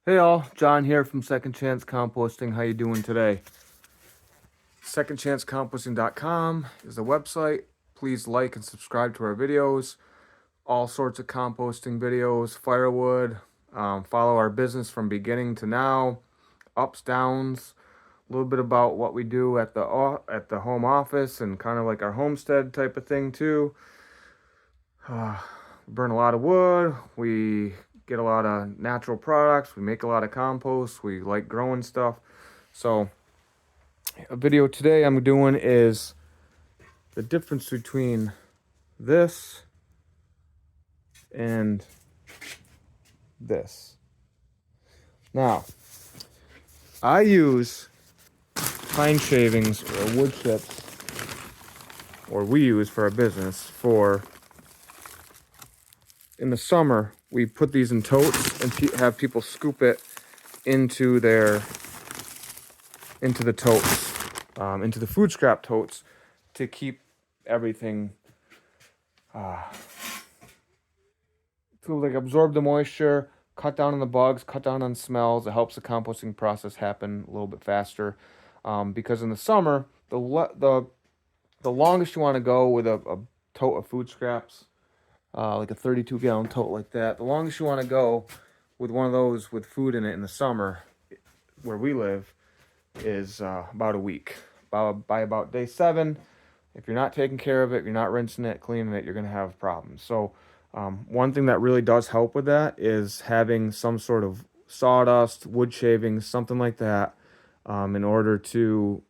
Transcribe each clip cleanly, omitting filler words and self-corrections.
Hey all, John here from Second Chance Composting. How you doing today? SecondChanceComposting.com is the website. Please like and subscribe to our videos. All sorts of composting videos, firewood. Follow our business from beginning to now, ups, downs. A little bit about what we do at the home office and kind of like our homestead type of thing too. We burn a lot of wood. We get a lot of natural products. We make a lot of compost. We like growing stuff. So a video today I'm doing is the difference between this and this. Now, I use pine shavings or wood chips, or we use for our business for, in the summer, we put these in totes and have people scoop it into the totes, into the food scrap totes to keep everything to like absorb the moisture, cut down on the bugs, cut down on smells. It helps the composting process happen a little bit faster. Because in the summer, the longest you want to go with a tote of food scraps, like a 32-gallon tote like that, the longest you want to go with one of those with food in it in the summer, where we live, is about a week. By about day 7, if you're not taking care of it, you're not rinsing it, cleaning it, you're going to have problems. So one thing that really does help with that is having some sort of sawdust, wood shavings, something like that, in order to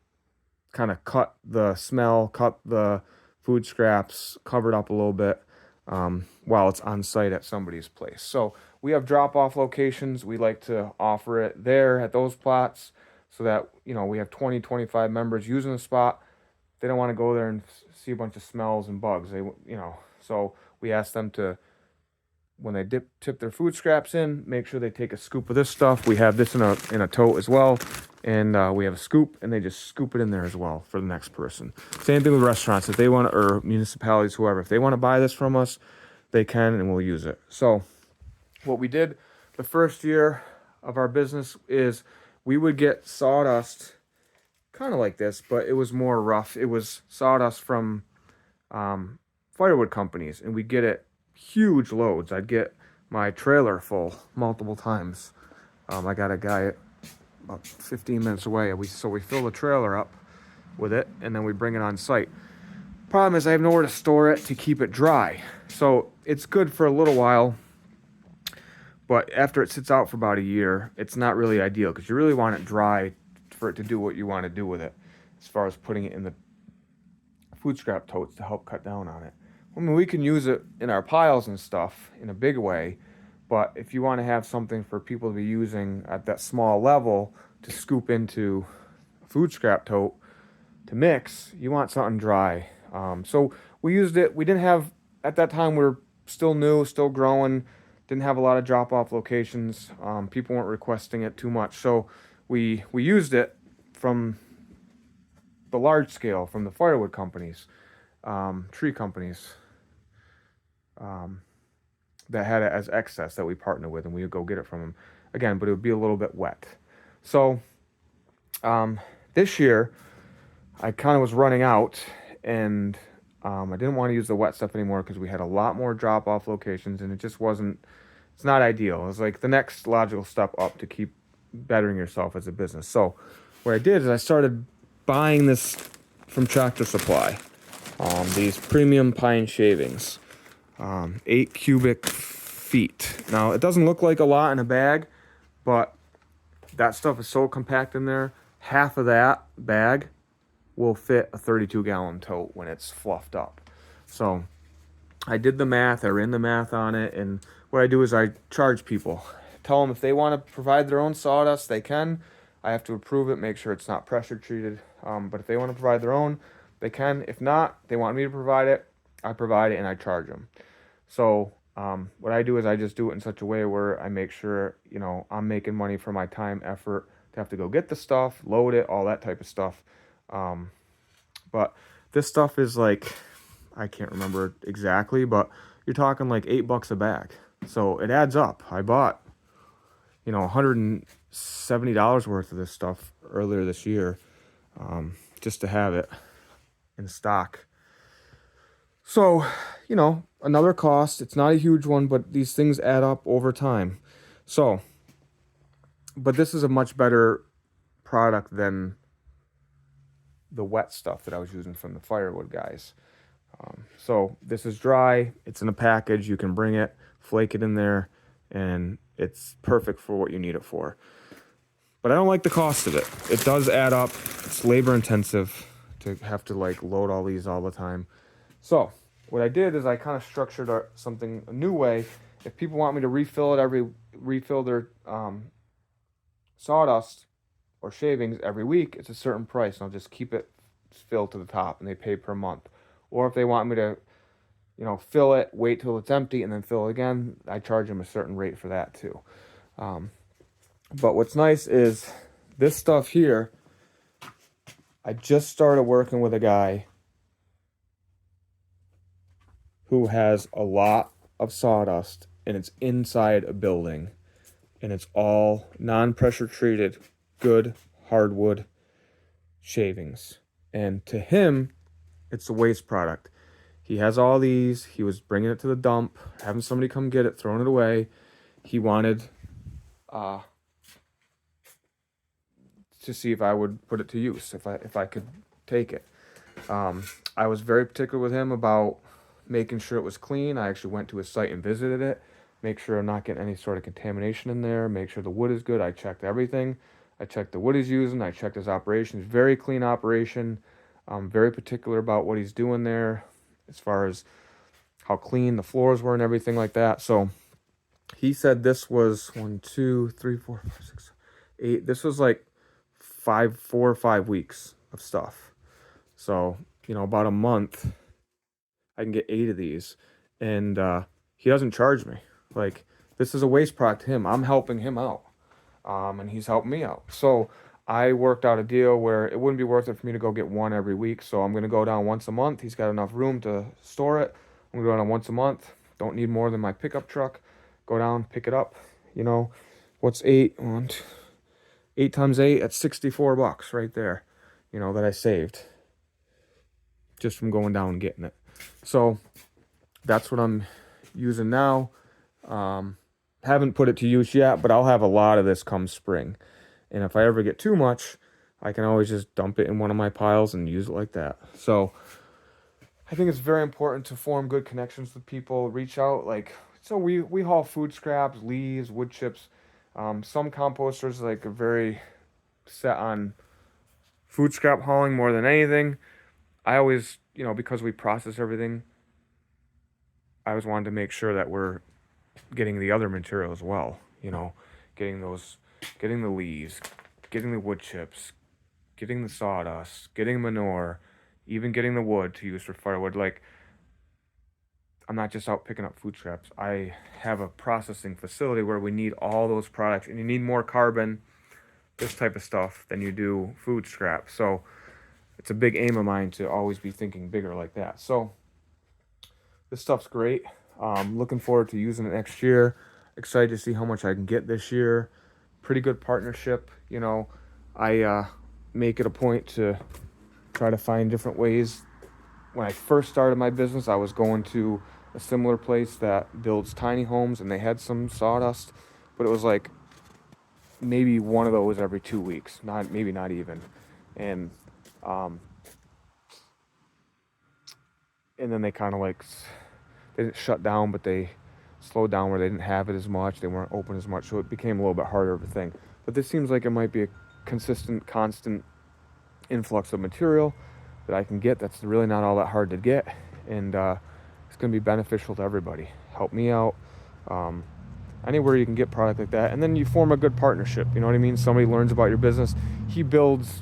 kind of cut the smell, cut the food scraps, cover it up a little bit while it's on site at somebody's place. So we have drop-off locations. We like to offer it there at those plots so that, we have 20, 25 members using the spot. They don't want to go there and see a bunch of smells and bugs. So we ask them to, when they tip their food scraps in, make sure they take a scoop of this stuff. We have this in a tote as well, and we have a scoop, and they just scoop it in there as well for the next person. Same thing with restaurants. If they want, or municipalities, whoever, if they want to buy this from us, they can, and we'll use it. So what we did the first year of our business is we would get sawdust kind of like this, but it was more rough. It was sawdust from firewood companies, and we get it huge loads. I'd get my trailer full multiple times. I got a guy about 15 minutes away. We fill the trailer up with it, and then we bring it on site. Problem is I have nowhere to store it to keep it dry. So it's good for a little while, but after it sits out for about a year, it's not really ideal because you really want it dry for it to do what you want to do with it, as far as putting it in the food scrap totes to help cut down on it. I mean, we can use it in our piles and stuff in a big way, but if you want to have something for people to be using at that small level to scoop into a food scrap tote to mix, you want something dry. So we used it. We didn't have, at that time, we were still new, still growing, didn't have a lot of drop-off locations. People weren't requesting it too much. So we used it from the large scale, from the firewood companies, tree companies, that had it as excess that we partner with, and we would go get it from them again, but it would be a little bit wet. So this year I kind of was running out, and I didn't want to use the wet stuff anymore because we had a lot more drop-off locations, and it's not ideal. It was like the next logical step up to keep bettering yourself as a business. So what I did is I started buying this from Tractor Supply, these premium pine shavings, 8 cubic feet. Now, it doesn't look like a lot in a bag, but that stuff is so compact in there. Half of that bag will fit a 32-gallon tote when it's fluffed up. So I did the math. I ran the math on it, and what I do is I charge people. Tell them if they want to provide their own sawdust, they can. I have to approve it, make sure it's not pressure treated. But if they want to provide their own, they can. If not, they want me to provide it, I provide it, and I charge them. So what I do is I just do it in such a way where I make sure, I'm making money for my time, effort to have to go get the stuff, load it, all that type of stuff. But this stuff is like, I can't remember exactly, but you're talking like $8 a bag. So it adds up. I bought, $170 worth of this stuff earlier this year, just to have it in stock. So, another cost. It's not a huge one, but these things add up over time. So, but this is a much better product than the wet stuff that I was using from the firewood guys. So this is dry. It's in a package. You can bring it, flake it in there, and it's perfect for what you need it for. But I don't like the cost of it. It does add up. It's labor intensive to have to load all these all the time. So what I did is I kind of structured something a new way. If people want me to refill their sawdust or shavings every week, it's a certain price, and I'll just keep it filled to the top, and they pay per month. Or if they want me to, fill it, wait till it's empty, and then fill it again, I charge them a certain rate for that too. But what's nice is this stuff here, I just started working with a guy who has a lot of sawdust, and it's inside a building, and it's all non-pressure treated, good hardwood shavings. And to him, it's a waste product. He has all these. He was bringing it to the dump, having somebody come get it, throwing it away. He wanted to see if I would put it to use, if I could take it. I was very particular with him about making sure it was clean. I actually went to his site and visited it, make sure I'm not getting any sort of contamination in there, make sure the wood is good. I checked everything. I checked the wood he's using. I checked his operations. Very clean operation. I'm very particular about what he's doing there as far as how clean the floors were and everything like that. So he said this was 1, 2, 3, 4, 5, 6, 8. This was like 4 or 5 weeks of stuff. So, about a month, I can get 8 of these. And he doesn't charge me. This is a waste product to him. I'm helping him out. And he's helping me out. So I worked out a deal where it wouldn't be worth it for me to go get one every week. So I'm going to go down once a month. He's got enough room to store it. I'm going to go down once a month. Don't need more than my pickup truck. Go down, pick it up. What's 8? 8 times 8, that's $64 right there, that I saved just from going down and getting it. So that's what I'm using now. Haven't put it to use yet, but I'll have a lot of this come spring. And if I ever get too much, I can always just dump it in one of my piles and use it like that. So I think it's very important to form good connections with people, reach out. So we haul food scraps, leaves, wood chips. Some composters are very set on food scrap hauling more than anything. I always, because we process everything, I always wanted to make sure that we're getting the other material as well. Getting the leaves, getting the wood chips, getting the sawdust, getting manure, even getting the wood to use for firewood. I'm not just out picking up food scraps. I have a processing facility where we need all those products, and you need more carbon, this type of stuff, than you do food scraps. So it's a big aim of mine to always be thinking bigger like that. So this stuff's great. Looking forward to using it next year. Excited to see how much I can get this year. Pretty good partnership. I make it a point to try to find different ways. When I first started my business, I was going to a similar place that builds tiny homes, and they had some sawdust, but it was maybe one of those every 2 weeks, not even. And then they kind of they didn't shut down, but they slowed down where they didn't have it as much. They weren't open as much, so it became a little bit harder of a thing. But this seems like it might be a constant influx of material that I can get that's really not all that hard to get, and it's going to be beneficial to everybody. Help me out. Anywhere you can get product like that, and then you form a good partnership. You know what I mean? Somebody learns about your business. He builds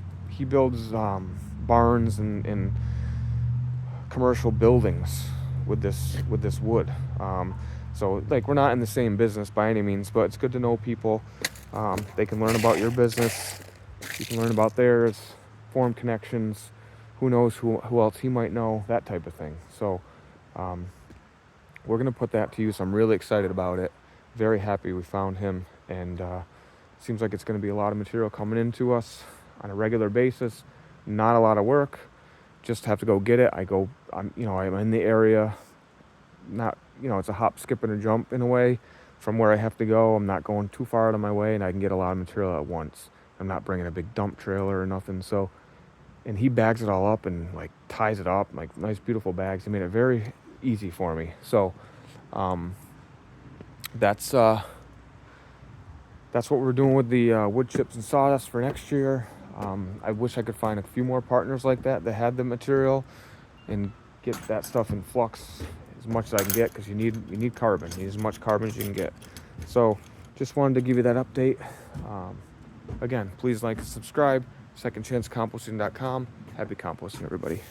barns and commercial buildings with this wood. So we're not in the same business by any means, but it's good to know people. They can learn about your business. You can learn about theirs, form connections. Who knows who else he might know, that type of thing. So we're going to put that to use. I'm really excited about it. Very happy we found him, and Seems like it's going to be a lot of material coming into us on a regular basis. Not a lot of work. Just have to go get it. I'm in the area. Not, it's a hop, skip, and a jump in a way from where I have to go. I'm not going too far out of my way, and I can get a lot of material at once. I'm not bringing a big dump trailer or nothing. So, and he bags it all up and like ties it up, like nice, beautiful bags. He made it very easy for me. So, that's what we're doing with the wood chips and sawdust for next year. I wish I could find a few more partners like that had the material and get that stuff in flux as much as I can get, because you need carbon. You need as much carbon as you can get. So just wanted to give you that update. Again, please like and subscribe. SecondChanceComposting.com. Happy composting, everybody.